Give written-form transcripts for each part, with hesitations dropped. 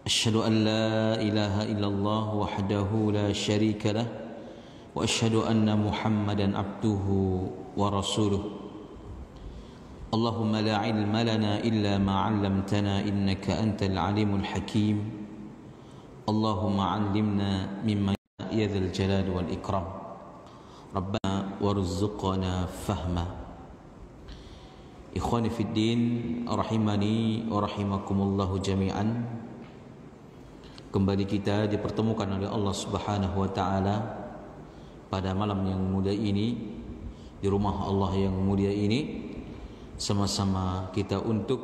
أشهد أن لا إله إلا الله وحده لا شريك له وأشهد أن محمدا عبده ورسوله اللهم لا علم لنا إلا ما علمتنا إنك أنت العليم الحكيم اللهم علمنا مما يا ذا الجلال والإكرام ربنا وارزقنا فهما. Ikhwani fid din rahimani wa rahimakumullahu jami'an. Kembali kita dipertemukan oleh Allah Subhanahu wa taala pada malam yang mulia ini di rumah Allah yang mulia ini, sama-sama kita untuk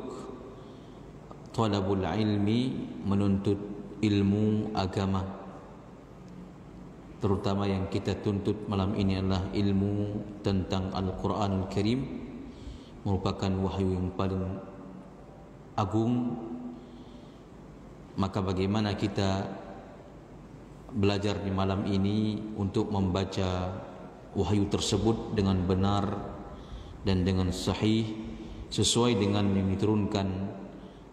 talabul ilmi, menuntut ilmu agama. Terutama yang kita tuntut malam ini adalah ilmu tentang Al-Quranul Karim, merupakan wahyu yang paling agung. Maka bagaimana kita belajar di malam ini untuk membaca wahyu tersebut dengan benar dan dengan sahih, sesuai dengan yang diturunkan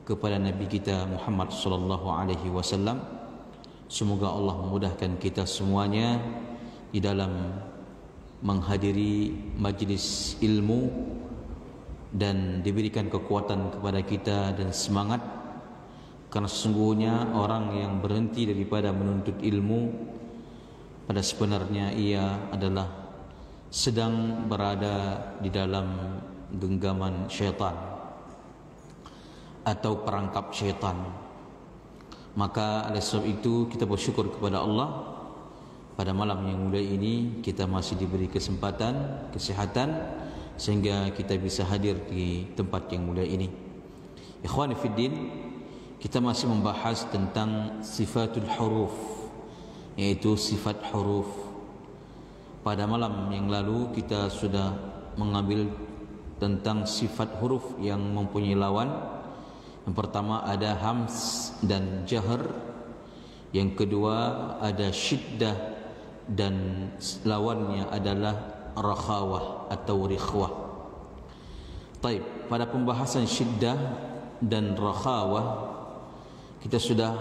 kepada Nabi kita Muhammad sallallahu alaihi wasallam. Semoga Allah memudahkan kita semuanya di dalam menghadiri majlis ilmu dan diberikan kekuatan kepada kita dan semangat, karena sesungguhnya orang yang berhenti daripada menuntut ilmu pada sebenarnya ia adalah sedang berada di dalam genggaman syaitan atau perangkap syaitan. Maka oleh sebab itu kita bersyukur kepada Allah pada malam yang mulia ini kita masih diberi kesempatan, kesehatan, sehingga kita bisa hadir di tempat yang mulia ini. Ikhwani fiddin, kita masih membahas tentang sifatul huruf, yaitu sifat huruf. Pada malam yang lalu kita sudah mengambil tentang sifat huruf yang mempunyai lawan. Yang pertama ada hams dan jahr, yang kedua ada syiddah dan lawannya adalah rakhawah atau rikhwah. Taib, pada pembahasan syiddah dan rakhawah kita sudah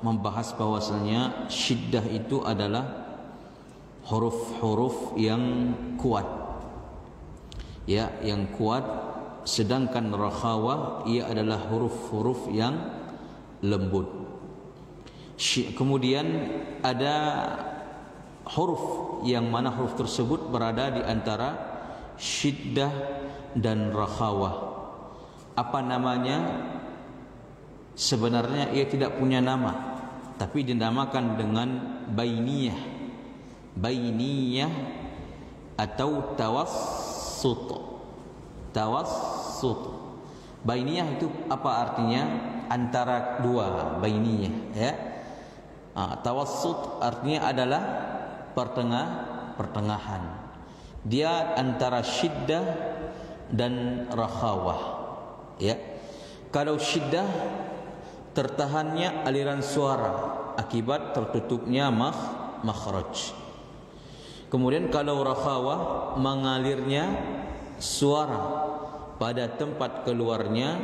membahas bahwasanya syiddah itu adalah huruf-huruf yang kuat, ya, yang kuat. Sedangkan rakhawah ia adalah huruf-huruf yang lembut. Kemudian ada huruf yang mana huruf tersebut berada di antara syiddah dan rakhawah. Apa namanya? Sebenarnya ia tidak punya nama, tapi dinamakan dengan bainiyah. Bainiyah atau tawassut. Tawassut. Bainiyah itu apa artinya? Antara dua, bainiyah, ya. Tawassut artinya adalah pertengahan. Dia antara syiddah dan rakhawah, ya. Kalau syiddah tertahannya aliran suara akibat tertutupnya makhraj. Kemudian kalau rakhawah mengalirnya suara pada tempat keluarnya,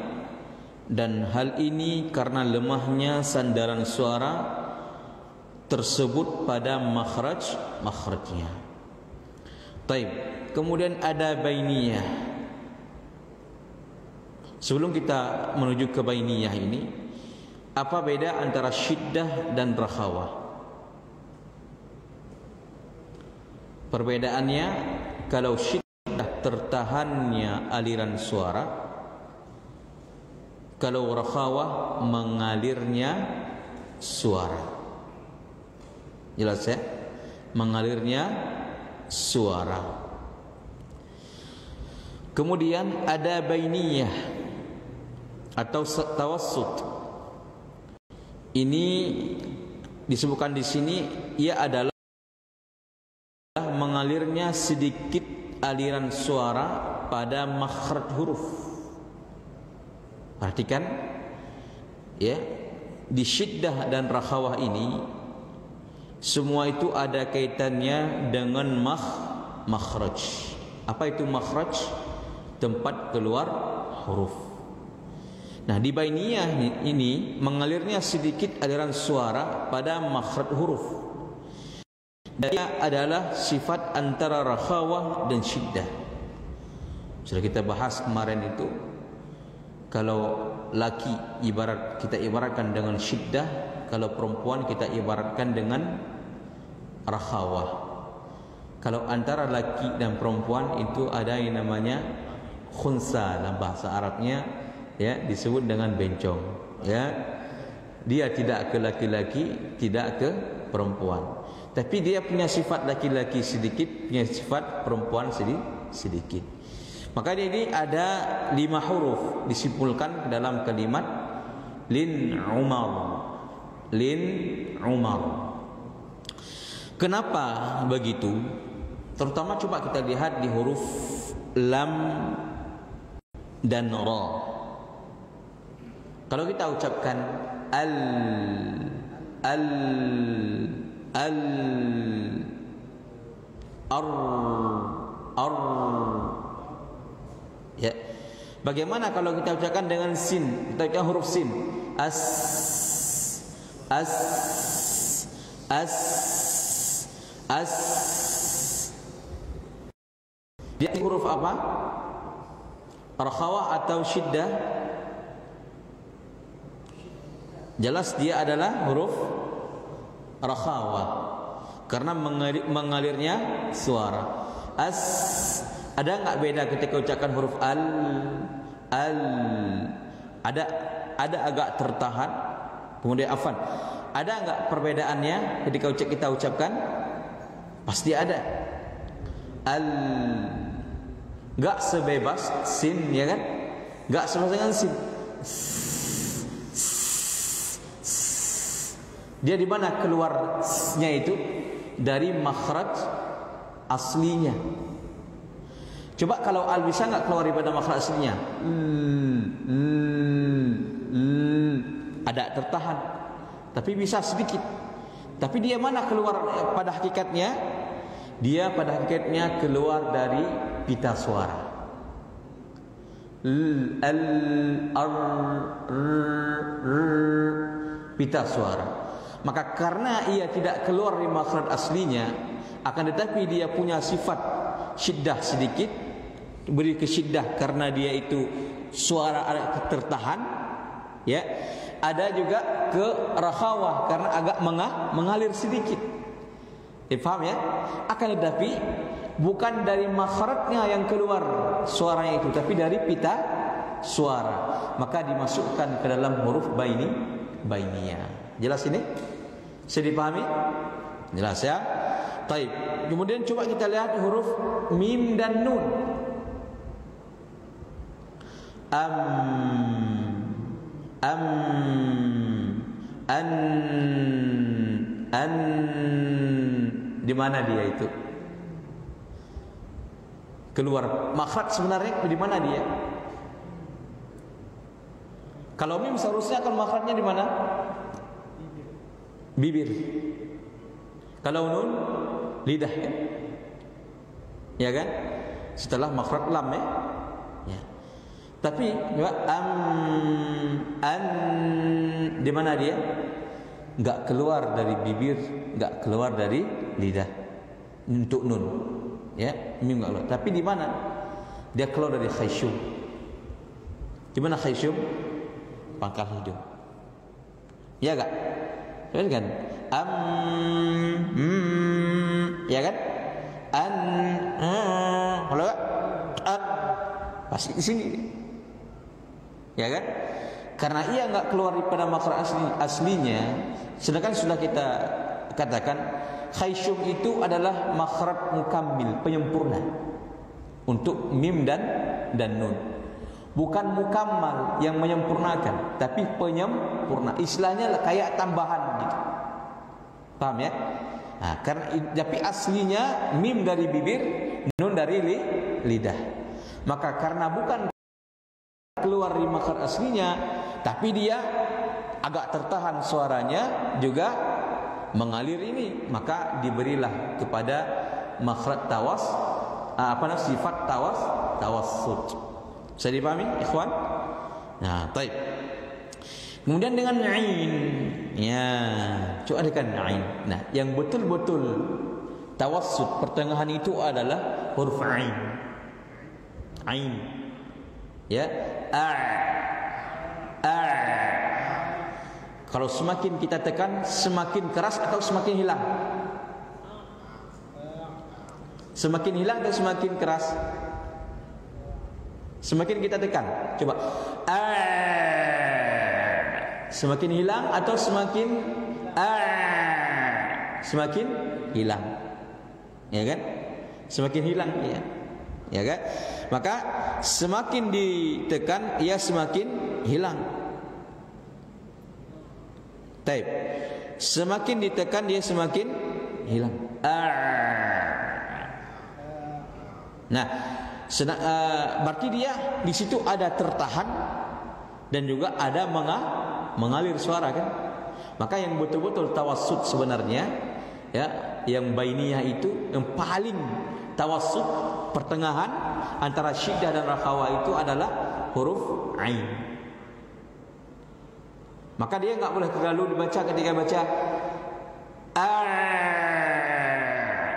dan hal ini karena lemahnya sandaran suara tersebut pada makhrajnya. Taib. Kemudian ada bainiyah. Sebelum kita menuju ke bainiyah ini, apa beda antara syiddah dan rakhawah? Perbedaannya, kalau syiddah tertahannya aliran suara, kalau rakhawah mengalirnya suara. Jelas ya? Mengalirnya suara. Kemudian ada bainiyah atau tawassut. Ini disebutkan di sini ia adalah mengalirnya sedikit aliran suara pada makhraj huruf. Perhatikan ya, di syiddah dan rakhawah ini semua itu ada kaitannya dengan makhraj. Apa itu makhraj? Tempat keluar huruf. Nah, di bainiyah ini mengalirnya sedikit aliran suara pada makhraj huruf. Dia adalah sifat antara rakhawah dan syiddah. Sudah kita bahas kemarin itu, kalau laki kita ibaratkan dengan syiddah, kalau perempuan kita ibaratkan dengan rakhawah. Kalau antara laki dan perempuan itu ada yang namanya khunsa, dalam bahasa Arabnya ya disebut dengan bencong, ya. Dia tidak ke laki-laki, tidak ke perempuan, tapi dia punya sifat laki-laki sedikit, punya sifat perempuan sedikit. Maka ini ada 5 huruf disimpulkan ke dalam kalimat lin Umar. Lin Umar. Kenapa begitu? Terutama coba kita lihat di huruf lam dan ra. Kalau kita ucapkan al ar ya. Bagaimana kalau kita ucapkan dengan sin? Kita ucapkan huruf sin. As dia huruf apa? Rakhawah atau syiddah? Jelas dia adalah huruf rakhawah karena mengalirnya suara. As, ada enggak beda ketika ucapkan huruf al? Ada agak tertahan. Kemudian afan. Ada enggak perbedaannya ketika kita ucapkan? Pasti ada. Al, enggak sebebas sin, ya kan? Enggak sebebas dengan sin. Dia di mana keluarnya itu? Dari makhraj aslinya. Coba kalau al bisa enggak keluar daripada makhraj aslinya? Ada tertahan, tapi bisa sedikit. Tapi dia mana keluar pada hakikatnya? Dia pada hakikatnya keluar dari pita suara. Pita suara. Maka karena ia tidak keluar dari makhraj aslinya, akan tetapi dia punya sifat syiddah sedikit, beri ke syiddah karena dia itu suara tertahan, ya. Ada juga ke rakhawah karena agak mengalir sedikit. Paham ya? Akan tetapi bukan dari makhrajnya yang keluar suaranya itu, tapi dari pita suara. Maka dimasukkan ke dalam huruf bainiyah. Jelas ini? Bisa dipahami? Jelas ya? Taib. Kemudian coba kita lihat huruf mim dan nun. An. Di mana dia itu? Keluar makhraj sebenarnya di mana dia? Kalau mim seharusnya akan makhrajnya di mana? Bibir. Kalau nun lidah, kan? Ya kan? Setelah makhraj lam, ya. Ya. Tapi an di mana dia? Enggak keluar dari bibir, enggak keluar dari lidah. Untuk nun, ya, mim enggak keluar. Tapi di mana? Dia keluar dari khayshum. Di mana khayshum? Pangkal hidung. Ya enggak? Kan? Ya kan? Kalau enggak? Pasti di sini. Ya kan? Karena ia enggak keluar daripada makhraj aslinya, sedangkan sudah kita katakan khayshum itu adalah makhraj mukammil, penyempurna untuk mim dan nun. Bukan mukammal yang menyempurnakan, tapi penyempurna. Istilahnya kayak tambahan gitu. Paham ya? Nah, karena tapi aslinya mim dari bibir, nun dari lidah. Maka karena bukan keluar dari makhraj aslinya, tapi dia agak tertahan suaranya juga mengalir ini, maka diberilah kepada makhraj sifat tawassut. Bisa dipahami, ikhwan? Nah, baik. Kemudian dengan ain. Ya, coba dengan ain. Nah, yang betul-betul tawassut pertengahan itu adalah huruf ain. Ain. Ya, kalau semakin kita tekan, semakin keras atau semakin hilang? Semakin hilang atau semakin keras? Semakin kita tekan. Coba. Semakin hilang atau semakin semakin hilang. Ya kan? Semakin hilang, ya. Ya kan? Maka semakin ditekan ia semakin hilang. Taib. Semakin ditekan dia semakin hilang. Nah, berarti dia di situ ada tertahan dan juga ada mengalir suara kan? Maka yang betul-betul tawassut sebenarnya, ya, yang bainiyah itu yang paling tawassut pertengahan antara syiddah dan rakhawa itu adalah huruf ain. Maka dia enggak boleh terlalu dibaca ketika baca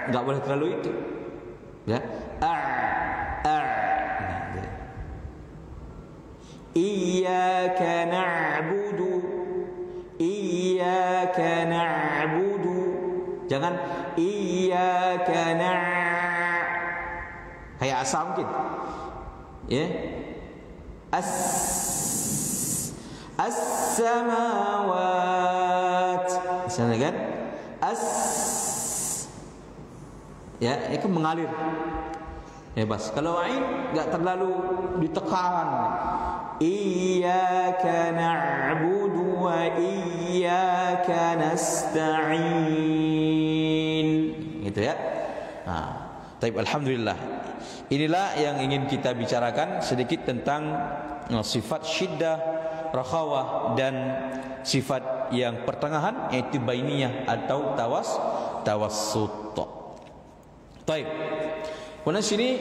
enggak boleh terlalu itu. Ya. Iyyaka na'budu, iyyaka na'budu. Jangan iyyaka kayak asal mungkin. Ya. As-samawat. Misalnya kan? Ya, itu mengalir. Ya bas. Kalau ain enggak terlalu ditekan. Iyyaka na'budu wa iyyaka nasta'in. Gitu ya. Nah, taib, alhamdulillah. Inilah yang ingin kita bicarakan sedikit tentang sifat syiddah, rakhawah dan sifat yang pertengahan yaitu bainiyah atau tawassut. Taib. Kemudian sini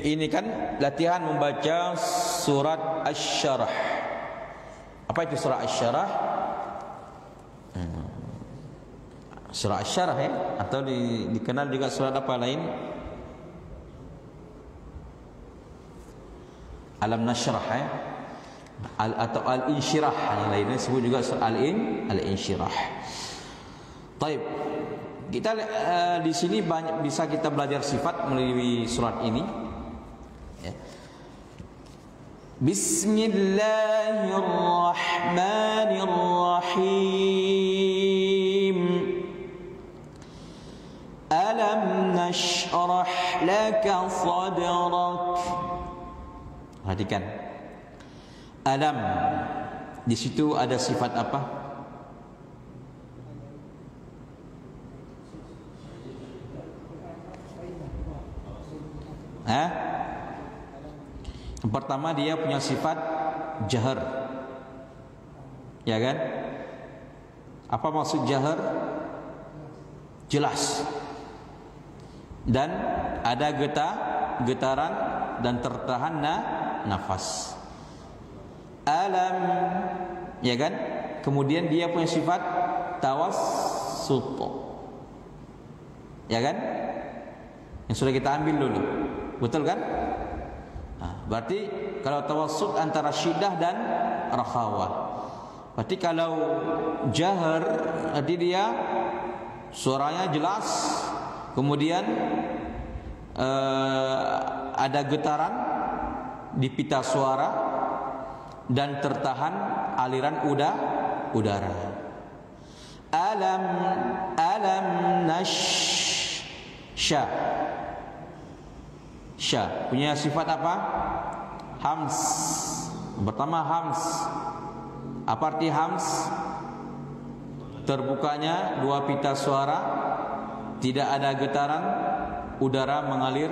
ini kan latihan membaca surat Asy-Syarah. Apa itu surat Asy-Syarah? Surat Asy-Syarah ya, atau dikenal juga surat apa lain? Alam Nashrah ya. Atau Al-Insyirah, yang lainnya disebut juga surat Al-Insyirah. Taib. Kita di sini banyak bisa kita belajar sifat melalui surat ini. Ya. Bismillahirrahmanirrahim. Alam nashrah laka sadrak. Perhatikan. Alam. Di situ ada sifat apa? Yang pertama dia punya sifat jahar. Ya kan? Apa maksud jahar? Jelas. Dan ada getaran dan tertahan nafas. Alam, ya kan? Kemudian dia punya sifat tawassut. Ya kan? Yang sudah kita ambil dulu. Betul kan? Nah, berarti kalau tawassut antara syiddah dan rakhawah. Berarti kalau jahar, berarti dia suaranya jelas. Kemudian ada getaran di pita suara dan tertahan aliran udara. Alam nasya. Sya punya sifat apa? Hams. Pertama hams. Apa arti hams? Terbukanya dua pita suara, tidak ada getaran, udara mengalir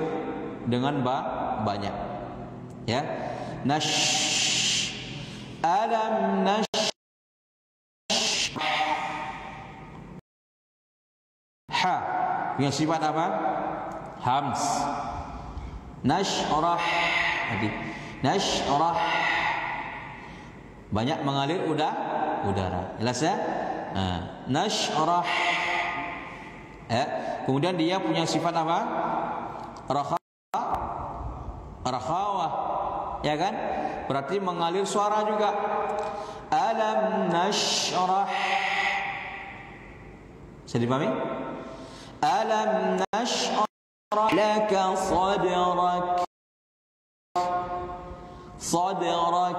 dengan banyak. Ya. Nash. Alam nash. Ha punya sifat apa? Hams. Nashrah. Nashrah. banyak mengalir udara. Jelas ya? Nashrah. Kemudian dia punya sifat apa? Rakhawah. Ya kan? Berarti mengalir suara juga. Alam nashrah. Bisa dipahami? Alam nashrah laka sadrak. Sadrak.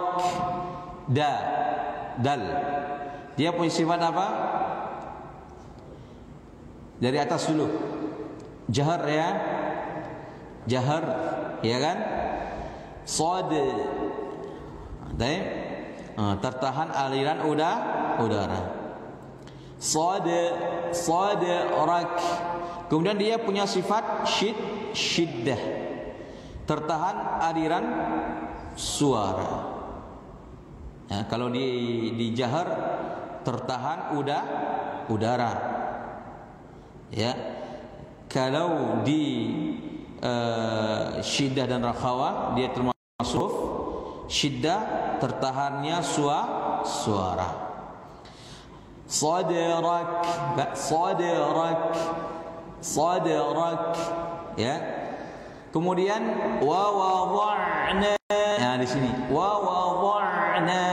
Dal. Dia punya sifat apa? Dari atas dulu. Jahar ya. Jahar, ya kan? Sad. Tertahan aliran udara. Sadrak. Kemudian dia punya sifat syiddah. Tertahan aliran suara. Ya, kalau di jahar tertahan udara. Ya. Kalau di syiddah dan rakhawah dia termasuk syiddah tertahannya suara. Sadrak. Ya. Kemudian wa wada'na. Nah, di sini wa wada'na.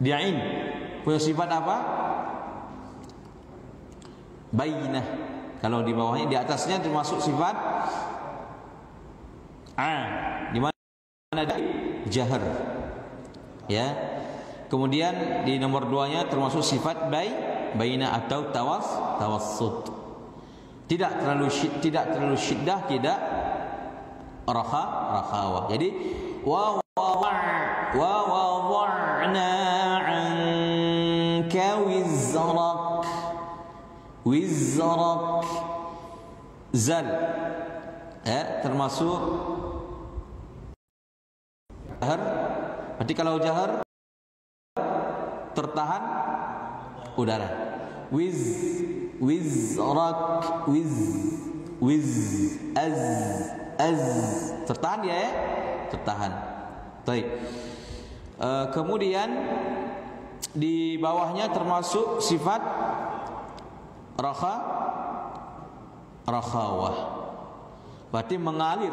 Di'in punya sifat apa? Bainah. Kalau di bawahnya, di atasnya termasuk sifat di mana ada jahar. Ya. Kemudian di nomor 2-nya termasuk sifat baina atau tawassut. Tidak terlalu syiddah, tidak rakhawah. Jadi wa wada'na 'anka wizrak. Zal. Termasuk jahar. Berarti kalau jahar tertahan udara. Wizrak. Az. Tertahan ya? Tertahan. Baik. Kemudian di bawahnya termasuk sifat rakhawah. Berarti mengalir.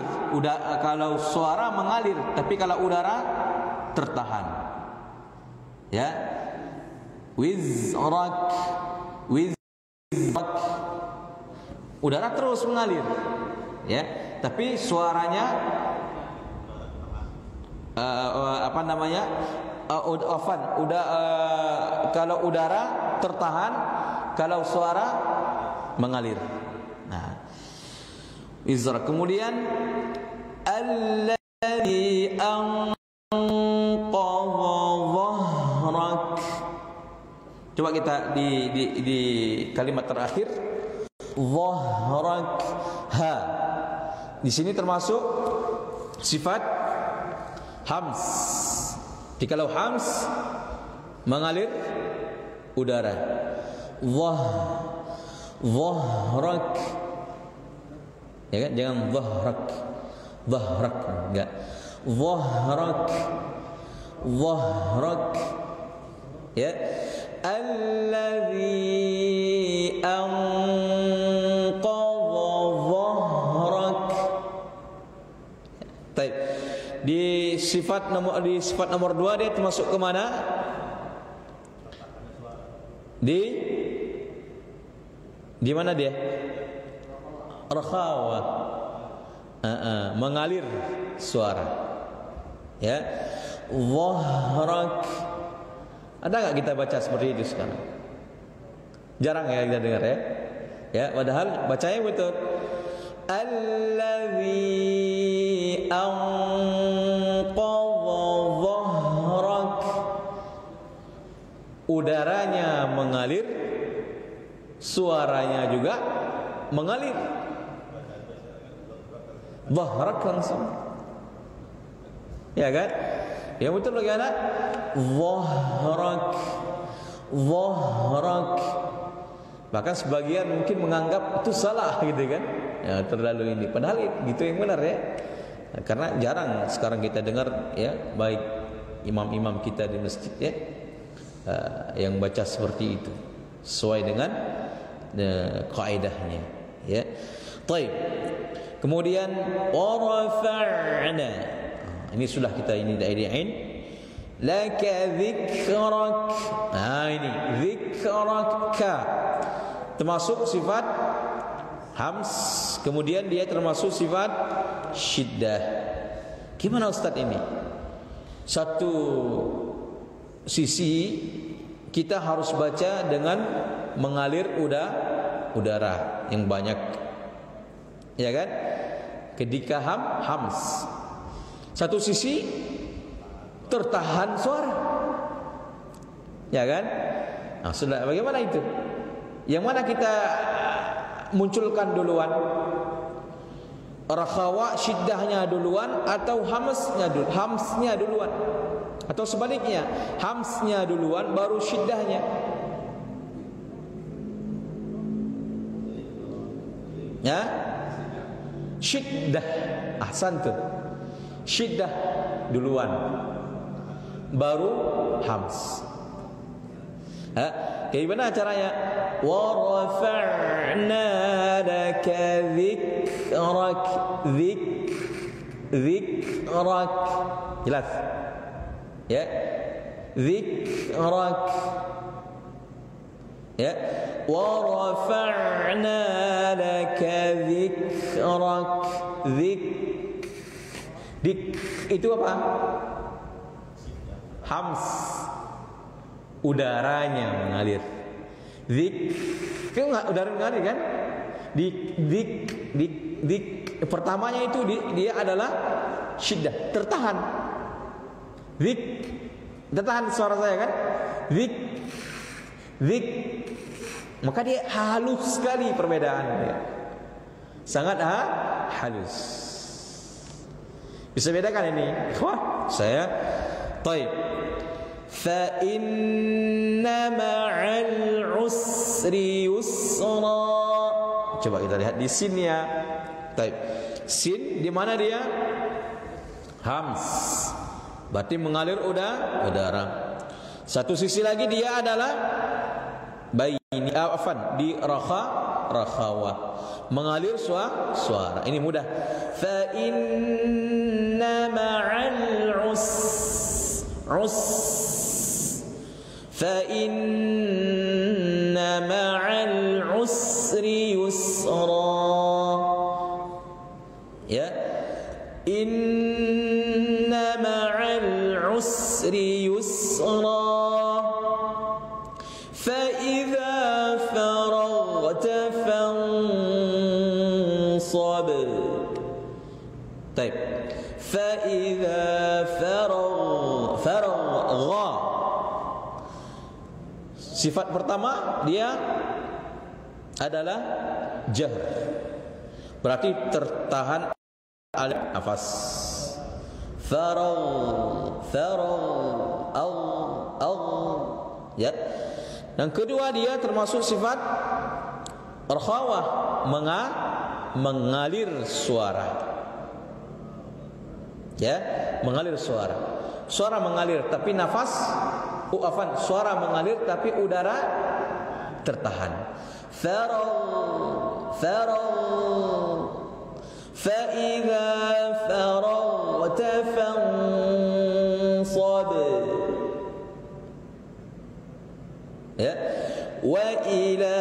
Kalau suara mengalir, tapi kalau udara tertahan. Ya. Wizrak. Udara terus mengalir. Ya, tapi suaranya kalau udara tertahan, kalau suara mengalir. Nah, izra. Kemudian alladzi anqadha dhahrak. Coba kita di kalimat terakhir dhahrak. Ha. Di sini termasuk sifat hams. Jikalau hams mengalir udara. Dhahrak. Ya kan? Jangan dhahrak. Enggak. Dhahrak. Ya. Alladzi anqadha dhahrak. Baik. Di sifat nomor 2 dia termasuk ke mana? Di mana dia? Rakhawah. Mengalir suara. Ya. Dhahrak. Ada enggak kita baca seperti itu sekarang? Jarang ya kita dengar ya. Ya, padahal bacanya betul. Alladzi anqadha dhahrak. Udaranya mengalir, suaranya juga mengalir. Dhahrak langsung. Ya kan? Ya betul lagi anak. Dhahrak. Bahkan sebagian mungkin menganggap itu salah gitu kan. Ya, terlalu ini. Padahal gitu yang benar ya. Karena jarang sekarang kita dengar ya, baik imam-imam kita di masjid ya, yang baca seperti itu sesuai dengan kaidahnya ya. Baik. Kemudian warafa'na, ini sudah kita ini dairin laka dzikrak. Ini dzikraka termasuk sifat hams, kemudian dia termasuk sifat syiddah. Gimana Ustaz ini? Satu sisi kita harus baca dengan mengalir udara yang banyak, ya kan? Ketika hams. Satu sisi tertahan suara, ya kan? Nah, sudah bagaimana itu? Yang mana kita munculkan duluan? Rakhawa syiddahnya duluan atau hamsnya duluan? Atau sebaliknya, hamsnya duluan baru syiddahnya? Ya? Syiddah. Ahsan tuh. Syiddah duluan baru hams. Bagaimana caranya? Wa rafa'na laka dzikrak. Dzikrak. Jelas? Ya. Dzikrak. Ya. Wa rafa'na laka dzikrak. Dik itu apa? Hams, udaranya mengalir. Dik, kan udara mengalir kan? Dik. Pertamanya itu dia adalah syiddah, tertahan. Dik, tertahan suara saya kan? Dik. Maka dia halus sekali perbedaannya. Sangat halus. Bisa bedakan ini? Wah, saya taib. Fa inna ma'al usri yusra. Coba kita lihat di sin ya. Taib. Sin di mana dia? Hams. Berarti mengalir udara. Satu sisi lagi dia adalah baini di rakhawah. Mengalir suara. Ini mudah. Fa inna ma'al fa inna ma'al usri yusra. Ya. Inna ma'al usri yusra. Fa idza faragta fansab. Baik. Fa idza faragha. Sifat pertama dia adalah jahr. Berarti tertahan nafas. Faragh ya. Yang kedua dia termasuk sifat rakhawah, mengalir suara. Ya, mengalir suara. Suara mengalir tapi nafas suara mengalir tapi udara tertahan. Faragh fa idza faraghta fansab. Ya. Wa ila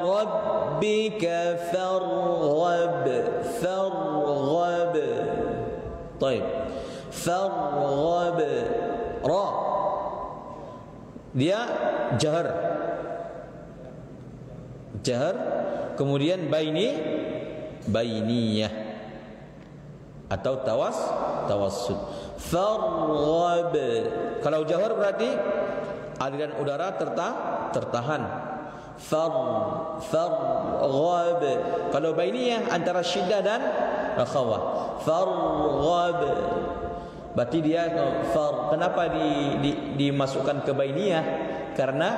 rabbika farghab. Baik. Farghab. Ra. Dia jahr. Kemudian bainiyah atau tawassut. Farghab. Kalau jahr berarti aliran udara tertahan. Farghab. Kalau bainiyah antara syiddah dan rakhawah. Farghab. Berarti dia kenapa dimasukkan ke bainiyah? Karena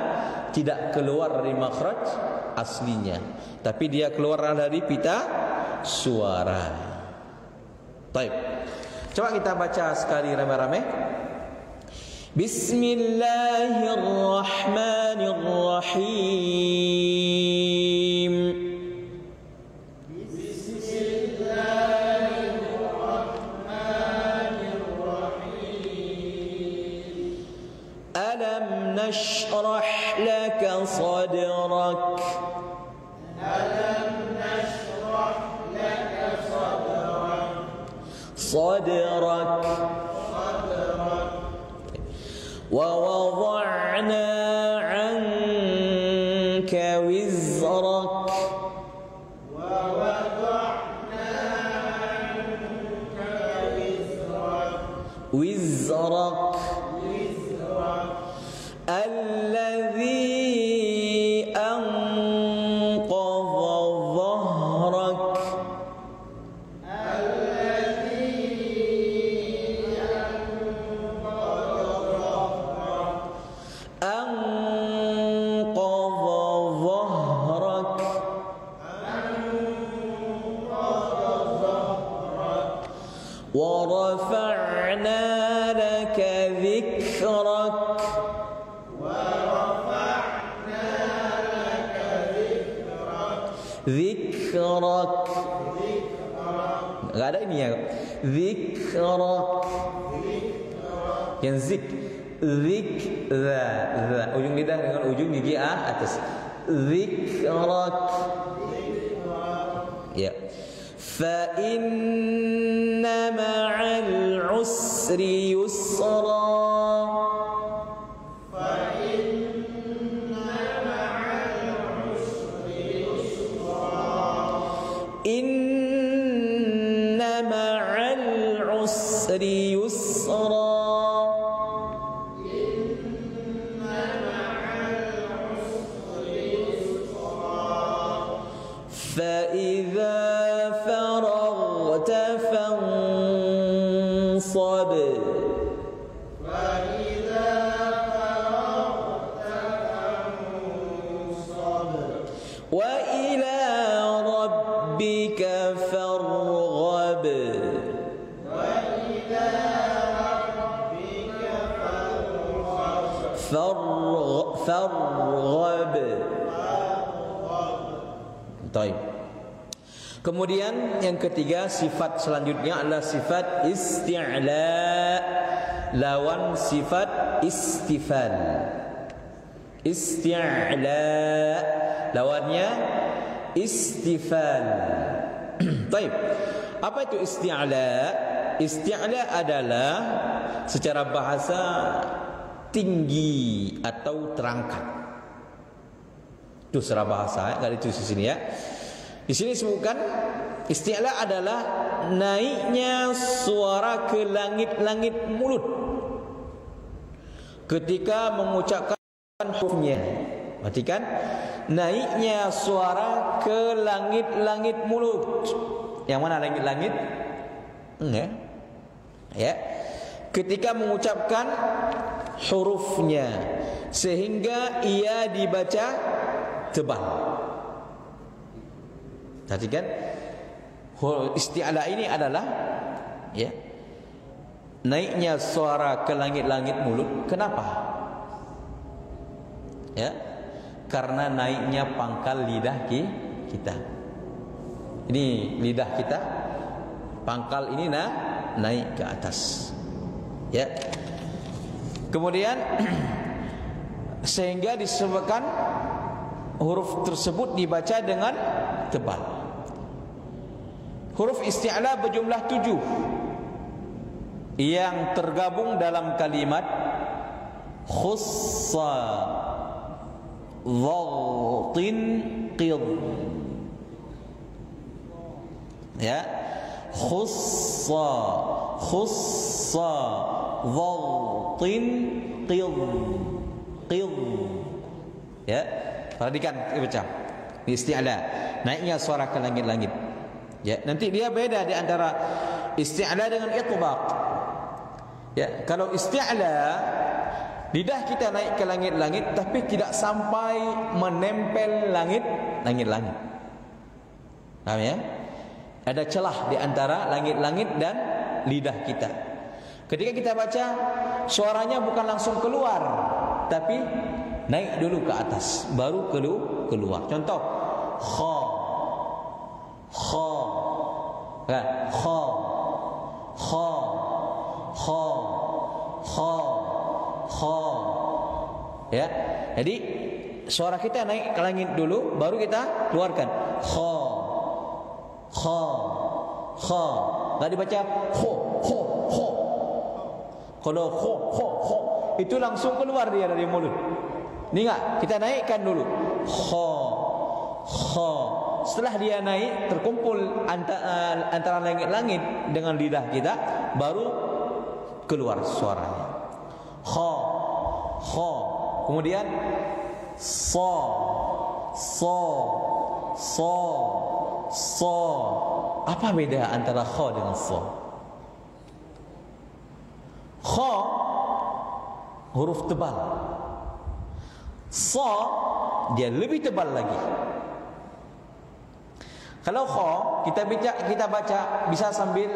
tidak keluar dari makhraj aslinya, tapi dia keluar dari pita suara. Baik. Coba kita baca sekali rame-rame. Bismillahirrahmanirrahim. Alam nashrah laka sadrak. صدرك ووضعنا عنك وزرك وزرك الذي أنقض ظهرك ورفعنا لك ذكرك ذكرك enggak ada ini ya, ذكرك yang zik ujung lidah dengan ujung gigi atas, ذكرك ya. فإن مع العسر يسرا إن مع العسر يسرا فإذا فرغت فانصب وإلى ربك فارغب فارغب. Baik. Kemudian yang ketiga, sifat selanjutnya adalah sifat isti'la lawan sifat istifal. Isti'la lawannya istifal. Baik. Apa itu isti'la? Isti'la adalah secara bahasa tinggi atau terangkat. Itu secara bahasa, enggak ditulis di sini ya. Di sini disebutkan isti'la adalah naiknya suara ke langit-langit mulut ketika mengucapkan hurufnya. Perhatikan, naiknya suara ke langit-langit mulut. Yang mana langit-langit? Ya. Ketika mengucapkan hurufnya sehingga ia dibaca tebal. Perhatikan, isti'la ini adalah ya, naiknya suara ke langit-langit mulut. Kenapa? Ya, karena naiknya pangkal lidah kita. Ini lidah kita, pangkal ini naik ke atas. Ya. Kemudian sehingga disebabkan huruf tersebut dibaca dengan tebal. Huruf isti'la berjumlah 7 yang tergabung dalam kalimat khussa dhaghtin qid. Ya, khussa dhaghtin qid. Ya, perhatikan baca isti'la, naiknya suara ke langit-langit. Ya, nanti dia beda di antara isti'la dengan itbaq. Ya, kalau isti'la lidah kita naik ke langit-langit tapi tidak sampai menempel langit-langit. Paham ya? Ada celah di antara langit-langit dan lidah kita. Ketika kita baca, suaranya bukan langsung keluar, tapi naik dulu ke atas, baru keluar. Contoh, kha, kha, kan? Kha, kha, kha, kha, kha. Ya, jadi suara kita naik ke langit dulu, baru kita keluarkan. Kha, kha, kha. Nggak dibaca kho, kho, kho. Kalau kho, kho, kho, itu langsung keluar dia dari mulut. Ini enggak, kita naikkan dulu. Kha, kha. Setelah dia naik, terkumpul antara langit-langit dengan lidah kita, baru keluar suaranya. Kha, kha. Kemudian sa, sa, sa, sa. Apa beda antara kha dengan sa? Kha huruf tebal. Sa dia lebih tebal lagi. Kalau kha kita baca bisa sambil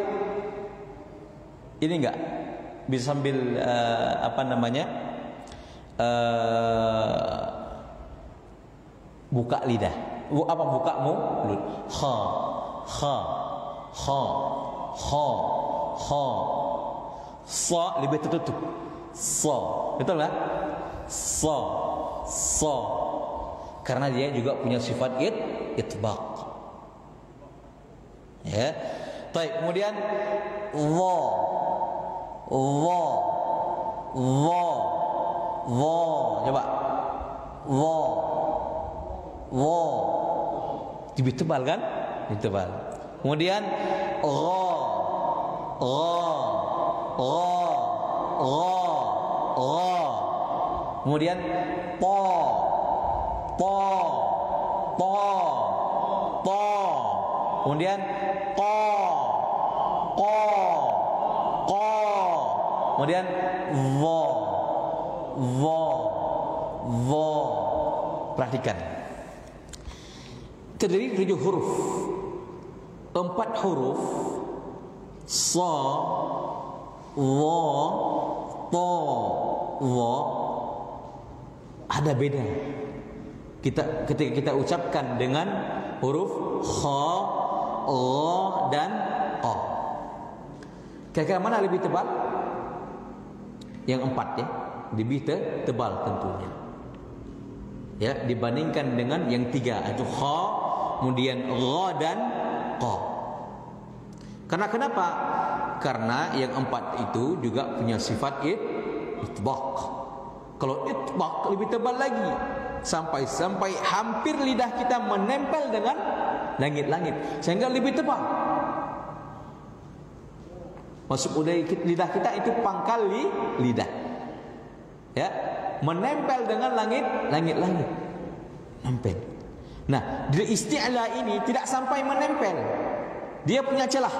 ini enggak? Bisa sambil apa namanya? Buka lidah. Apa buka mulut? Kha, kha, kha, kha, kha. Sa lebih tertutup. Sa, betul tak? Sa, sa. Karena dia juga punya sifat itbaq. Ya. Baik, kemudian wa, wa, wa, wa. Coba. Wa, wa. Lebih tebal kan? Lebih tebal. Kemudian gha, gha, gha, gha, gha. Kemudian ta, ta, ta, ta. Kemudian ta, qa, qa. Kemudian va, va, va. Perhatikan. Terdiri 7 huruf. 4 huruf sa, wa, ta, wa. Ada beda. Ketika kita ucapkan dengan huruf kha, gha dan qa. Kira-kira mana lebih tebal? Yang 4 ya, lebih tebal tentunya. Ya, dibandingkan dengan yang 3 itu kha, kemudian gha dan qa. Karena kenapa? Karena yang 4 itu juga punya sifat itbaq. Kalau itbaq lebih tebal lagi, sampai hampir lidah kita menempel dengan langit-langit, sehingga lebih tebal. Masuk lidah kita itu pangkal lidah. Ya, menempel dengan langit-langit. Nempel. Nah, di isti'la ini tidak sampai menempel. Dia punya celah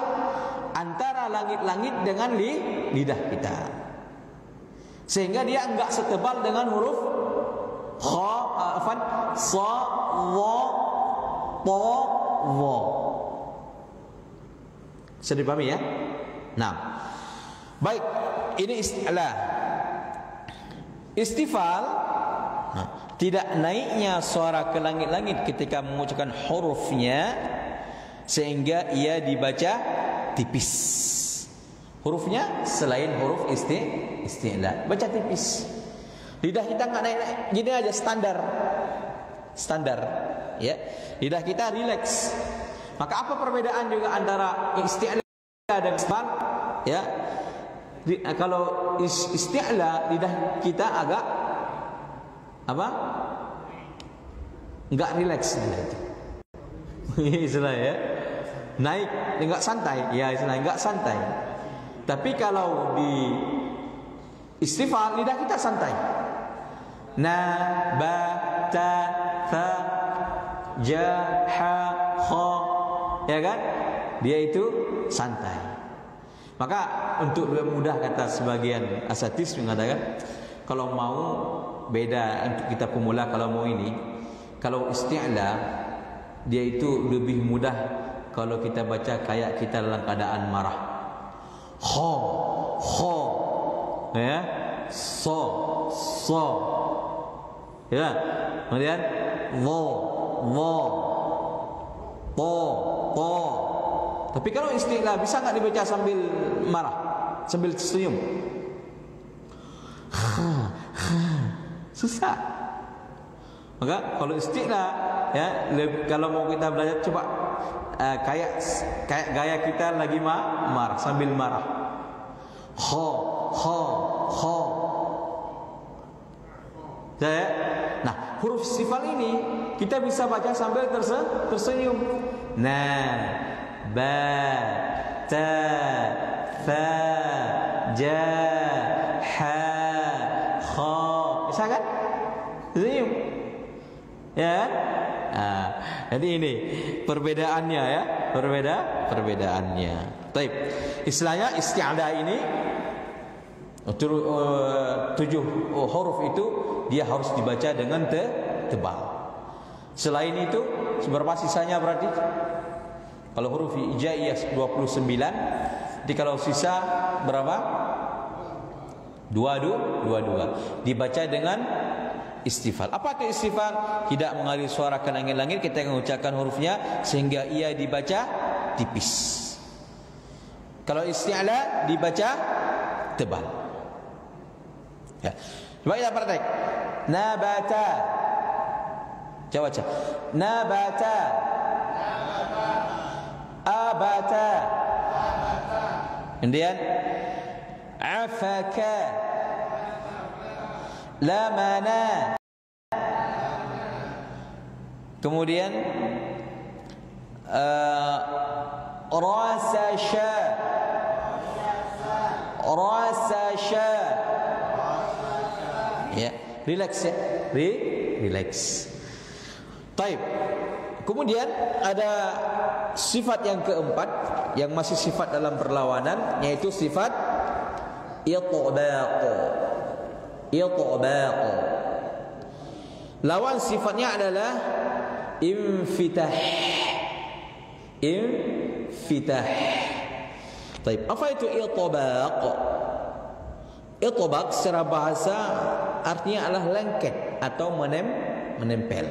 antara langit-langit dengan lidah kita. Sehingga dia enggak setebal dengan huruf kha, sa, wa, ta, wa. Bisa dipahami ya? Nah, baik, ini isti'la. Istifal, tidak naiknya suara ke langit-langit ketika mengucapkan hurufnya, sehingga ia dibaca tipis. Hurufnya selain huruf isti'la, baca tipis. Lidah kita enggak naik-naik, gini aja standar, ya. Lidah kita rileks. Maka apa perbedaan juga antara isti'la dan istifal? Ya. Kalau isti'la, lidah kita agak apa? Enggak rileks gitu. Istilah ya. Naik, enggak santai. Ya, istilah enggak santai. Tapi kalau di istifal, lidah kita santai. Na, ba, ta, tha, ja, ha, kha. Ya kan? Dia itu santai. Maka untuk mudah kata sebagian asatis mengatakan, kalau mau beda untuk kita pemula, kalau mau ini, kalau isti'la dia itu lebih mudah kalau kita baca kayak kita dalam keadaan marah. Kha, kho, ya, so, ya, kemudian wo, to. Tapi kalau isti'la bisa nggak dibaca sambil marah, sambil senyum? Susah. Maka kalau isti'la, ya, kalau mau kita belajar coba kayak gaya kita lagi marah, sambil marah. Ho. Ya. Nah, huruf istifal ini kita bisa baca sambil tersenyum. Ba, ta, fa, ja, ha, kha. Bisa kan? Senyum. Ya kan? Nah, jadi ini perbedaannya, ya, perbedaannya. Taib. Istilahnya isti'la ini 7 huruf itu dia harus dibaca dengan tebal. Selain itu, seberapa sisanya berarti? Kalau huruf hijaiyah 29, jadi kalau sisa berapa? 22. Dibaca dengan istifal. Apa itu istifal? Tidak mengalir suara ke langit-langit, kita mengucapkan hurufnya sehingga ia dibaca tipis. Kalau isti'la dibaca tebal. Ya. Coba kita praktek. Nabata. Coba baca. Nabata. Abata. Kemudian afaka. Lamana. Kemudian rasasha. Ya, relax ya. Relax. Taib. Kemudian ada sifat yang keempat yang masih sifat dalam perlawanan, yaitu sifat itbaq. Lawan sifatnya adalah infitah. Taib. Apa itu itbaq? Itbaq secara bahasa artinya adalah lengket atau menempel.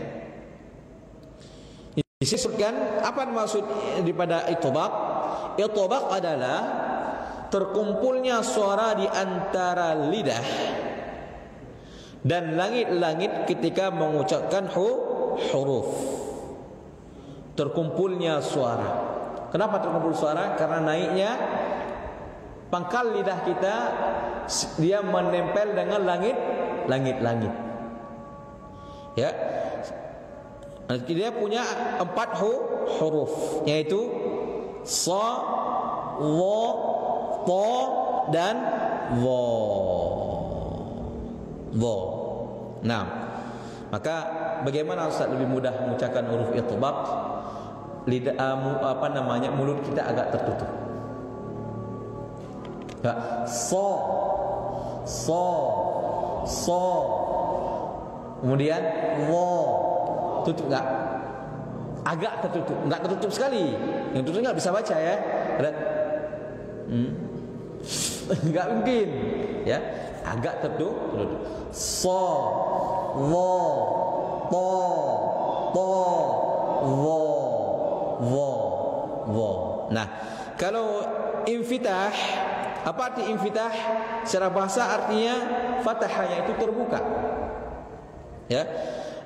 Disebutkan apa maksud daripada itbaq? Itbaq adalah terkumpulnya suara di antara lidah dan langit-langit ketika mengucapkan huruf. Terkumpulnya suara. Kenapa terkumpul suara? Karena naiknya pangkal lidah kita, dia menempel dengan langit. Ya. Dia punya 4 huruf, yaitu sa, wa, ta dan wa. Nah, maka bagaimana Ustaz lebih mudah mengucapkan huruf itbaq? Lidah mulut kita agak tertutup. Ya, sa. Kemudian wa. Tutup enggak? Agak tertutup, enggak tertutup sekali. Yang tertutup enggak bisa baca ya. Enggak mungkin, ya. Agak tertutup. Sa, wa, ta, wa. Nah, kalau infitah, apa arti infitah? Secara bahasa artinya fathahnya itu terbuka. Ya.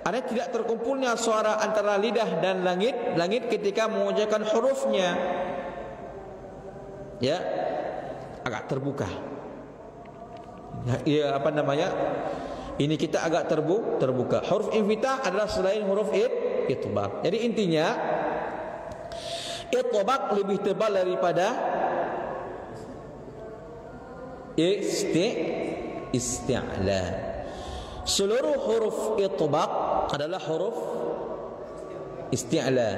Ada tidak terkumpulnya suara antara lidah dan langit ketika mengucapkan hurufnya. Ya. Agak terbuka. Ya, apa namanya? Ini kita agak terbuka. Huruf infitah adalah selain huruf itbaq. Jadi intinya itbaq lebih tebal daripada isti'la. Seluruh huruf itbaq adalah huruf isti'la,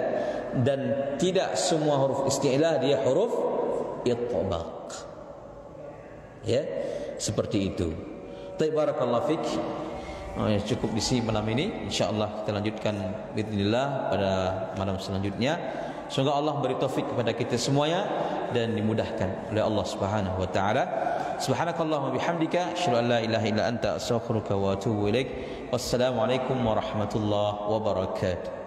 dan tidak semua huruf isti'la dia huruf itbaq. Ya, seperti itu. Baik, barakallahu fik. Cukup di sini malam ini. InsyaAllah kita lanjutkan bismillah pada malam selanjutnya. Semoga Allah beri taufik kepada kita semuanya dan dimudahkan oleh Allah Subhanahu wa taala. Subhanakallahumma bihamdika asyhadu an la ilaha illa anta astaghfiruka wa atubu ilaik. Wassalamualaikum warahmatullahi wabarakatuh.